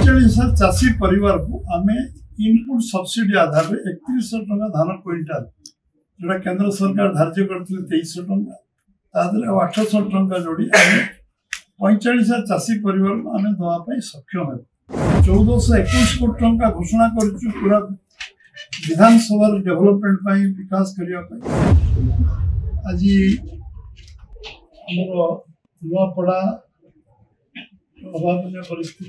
45,000 चाषी परिवार को आम इनपुट सब्सिडी आधार 3100 टंका धान क्विंटाल जोड़ा केंद्र सरकार धार्य करते 2300 टंका 800 टंका जोड़ी 45,000 चाषी परिवार को आम दवाई सक्षम है। 1421 कोटी टंका घोषणा कर पूरा विधानसभा डेवलपमेंट विकास करने आज नुआपड़ा अभावन परिस्थिति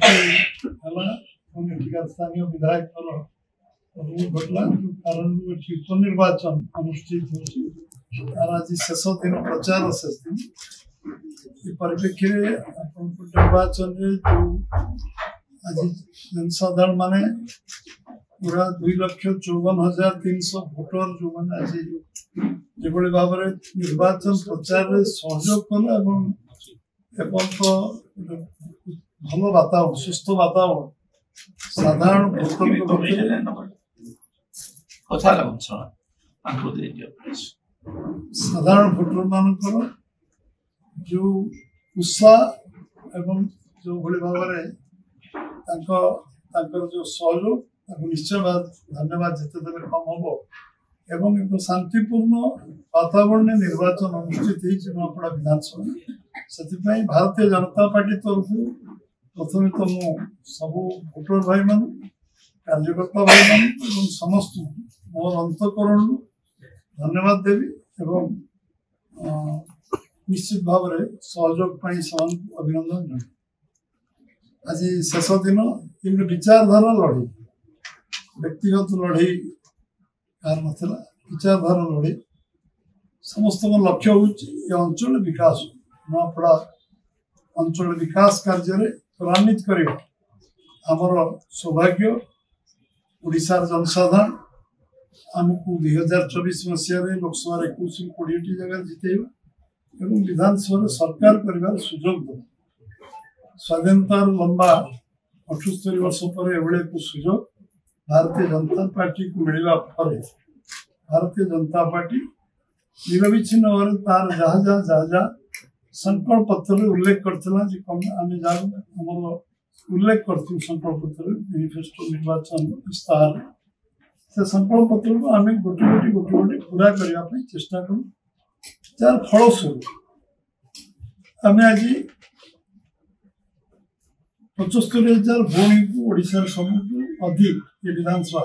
स्थानीय विधायक घटला कारण उपनिर्वाचन अनुष्ठित हो आज शेष दिन प्रचार शेष दिन परिप्रेक्षी निर्वाचन जो आज जनसाधारण माने पूरा 2,54,300 भोटर जो मैंने आज जो भाव निर्वाचन प्रचार सहयोग कले तो भल वातावरण सुस्थ वातावरण साधारण साधारण भोटर मान जो उत्साह एवं जो भाव जो सहयोग निश्चय धन्यवाद जिते देवे कम हम एवं एक शांतिपूर्ण वातावरण निर्वाचन अनुष्ठित नुआपड़ा विधानसभा से भारतीय जनता पार्टी तरफ प्रथम तो मु सब भोटर भाई मान कार्यकर्ता भाई मान समस्त मोर अंतकरण धन्यवाद देवी एवं निश्चित भाव में सहयोग अभिनंदन जन आज शेष दिन ये विचारधारा लड़े व्यक्तिगत लड़े कार ना विचारधारा लड़े समस्त लक्ष्य हूँ अंचल विकास नुआपड़ा अंचल विकास कार्य त्वरान्वित कर आमर सौभाग्य ओडिशार जनसाधारण आमको 2024 मसीह लोकसभा 21-20 जगह जितेबा एवं विधानसभा सरकार कर सुजोग दे स्वाधीनतार लंबा 78 वर्ष पर एभले एक सुजोग भारतीय जनता पार्टी को मिलवा पर भारतीय जनता पार्टी निरविच्छिन्न भाव तार जहाँ जहाँ जहाँ जहाँ संकल्प पत्र उल्लेख करथिला जे आम जहाँ उल्लेख कर संकल्प पत्र मैनिफेस्टो निर्वाचन इस्ताहार से संकल्प पत्र को आम गोटे गोटे पूरा करने चेष्टा करूँ जार फलस्वरूप आम आज 75,000 भूमि को ओडिशार सबुठू अधिक ये विधानसभा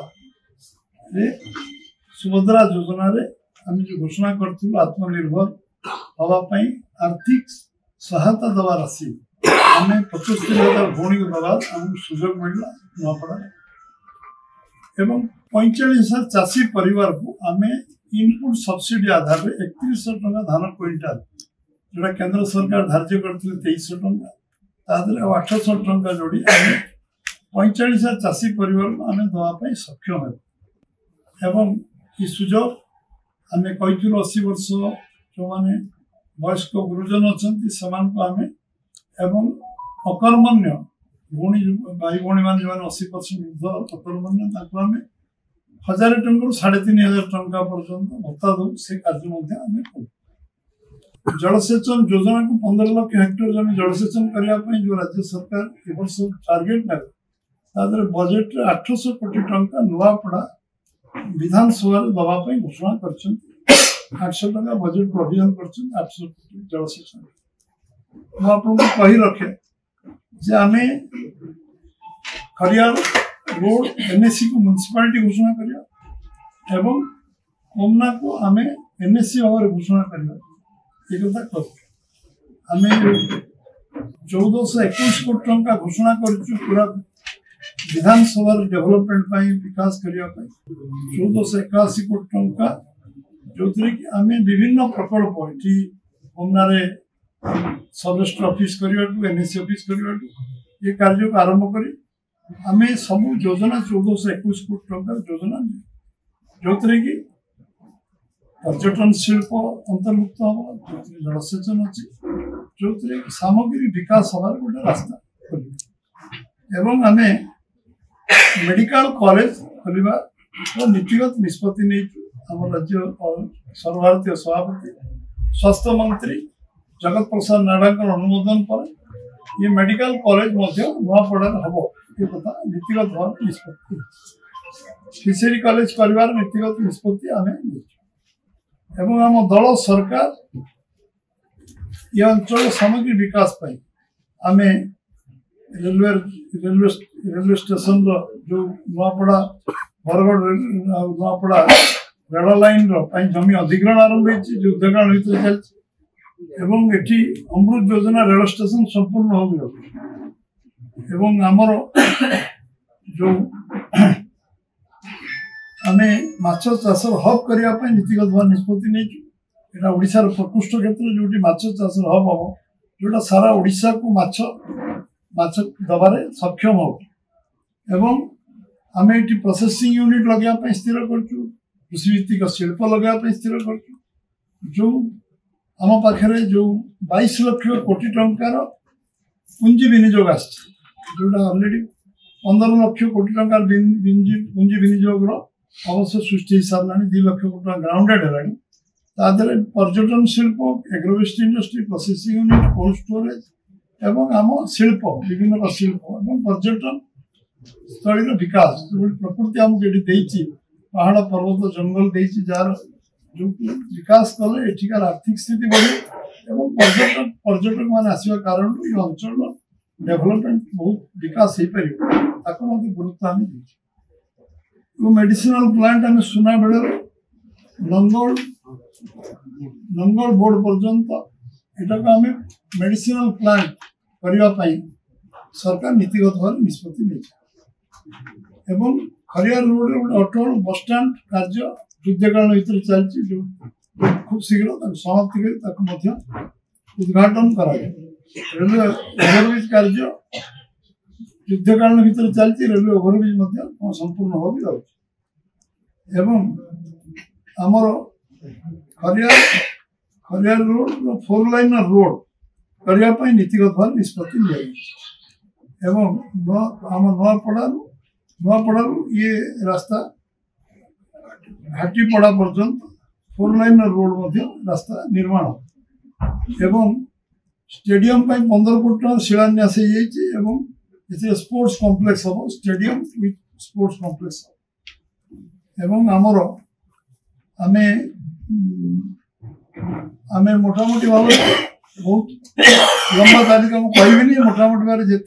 सुभद्रा योजना रे आम जो घोषणा करूँ आत्मनिर्भर हाँपाई आर्थिक सहायता दवा राशि आम 75,000 भूमि को दवा सुजोग मिलला नुआपड़ा एवं 45,000 चाषी परिवार को आम इनपुट सब्सिडी आधार 3100 टंका धान क्विंटाल जोड़ा केंद्र सरकार धार्य करते 2300 टंका 800 टंका जोड़ी 45,000 चाषी परिवार को आम दवाई सक्षम है एवं ये सुजोग आम कही 80 वर्ष जो माने वयस्क गुरुजन अच्छा आम एवं अकर्मण्य भूणी भाई भौणी मान जो 80% अकर्मण्य आम 1,000 टंका 3,500 टंका पर्यंत भत्ता दू से कार्य जलसेचन योजना को 15 लाख हेक्टर जमी जलसेचन करने जो राज्य सरकार ए वर्ष टार्गेट ने बजेट 800 कोटी टंका नुआपड़ा विधानसभा दवाई घोषणा कर 800 टंका बजेट प्रोविजन कर 800 कोटी जलसेचन आपको कही रखे जे आम खरियार रोड एनएससी को म्युनिसिपालिटी घोषणा करिया एवं कोमना को आम एनएससी भाव घोषणा करवा आम 1421 कोटी टंका घोषणा कर पूरा विधानसभा डेवलपमेंट विकास करने 1481 कोटी टंका जो आम विभिन्न प्रकल्प ये कोमनारे सब रजिस्टर ऑफिस करने एनएससी ऑफिस करने ये कार्य को आरंभ कर आम सब योजना 1421 कोटी टंका योजना जो कि पर्यटन शिल्प अंतर्भुक्त हम जो जलसेचन अच्छी जो सामग्री विकास हमारे गोटे रास्ता एवं आम मेडिकल कॉलेज खोलवा नीतिगत निष्पत्ति नहीं आम राज्य सर्वभारतीय सभापति स्वास्थ्य मंत्री जगत प्रसाद नाडा अनुमोदन पर ये मेडिकल कॉलेज नुआपड़ा हम ये कथा नीतिगत भाव निष्पत्ति फिशरी कॉलेज कर नीतिगत निष्पत्ति आम एवं आम दल सरकार ये अंचल सामग्री विकास आम रेलवे स्टेशन जो नुआपड़ा बरगढ़ नुआपड़ा रेल लाइन जमी अधिग्रहण आरंभ होगा चलती एवं एटी अमृत योजना रेल स्टेशन संपूर्ण हो गया एवं आमर जो आमे माछ चाषर हब करने नीतिगत भाव निष्पत्ति नहीं ओडिशार प्रकृष्ट क्षेत्र जो माछ चाषर हब हम जोटा सारा ओडिशा को माछ दबार सक्षम हो एवं आमे एटी प्रोसेसिंग यूनिट लगे स्थिर करूँ कृषिभित्तिक शिल्प लगे स्थिर करूँ जो आम पाखे जो 22 लाख कोटी टंकार पुंजी विनियोग आसोटा अलरेडी 15 लाख कोटी टंकार पुंजी विनियोग अवश्य सृष्टि सारा 2 लाख कोटी ग्राउंडेड है पर्यटन शिल्प agro waste industry processing unit cold storage एवं आम शिल्प विभिन्न शिल्प और पर्यटन स्थल विकास जो प्रकृति आमको पहाड़ पर्वत जंगल जार जो विकास कले एठिकार आर्थिक स्थिति बढ़े और पर्यटक मान आसवा कारण ये अंचल डेवलपमेंट बहुत विकास हो पार गुरुत्व आम मेडिसिनल प्लांट आम सुना बेले नंगल बोर्ड पर्यंत एटा आम मेडिसिनल प्लांट करने सरकार नीतिगत भाव निष्पत्ति नहीं एवं Khariar road auto bus stand कार्य युद्धकाल भर चलती जो खूब शीघ्र समाप्ति कर उद्घाटन करा रेलवे ओभरब्रिज कार्य युद्धकाल भर चलती रेलवे ओभरब्रिज संपूर्ण हो भी एवं आमर खरियार रोड 4 लाइन रोड करने नीतिगत भाव निष्पत्ति लिया एवं आम नुआपड़ा ये रास्ता घाटीपड़ा पर्यंत 4 लाइन रोड रास्ता निर्माण एवं स्टेडियम 15 कोटी शिलान्यास हो स्पोर्ट्स कॉम्प्लेक्स हम स्टेडियम विथ स्पोर्ट्स कॉम्प्लेक्स एवं आमर आमे आमे मोटामोटी भाव बहुत लंबा तारीख कहबी मोटामोटी भाव जी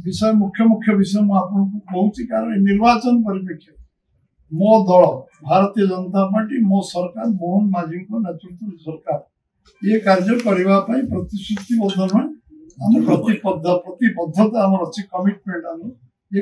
विषय मुख्य विषय मुझे कहूँ कारण निर्वाचन परिप्रेक्षी मो दल भारतीय जनता पार्टी मो सरकार मोहन माझी नेतृत्व सरकार ये कार्य करने प्रतिश्रुतिबद्ध नुहे आम प्रतिबद्धता आम अच्छी कमिटमेंट आम ये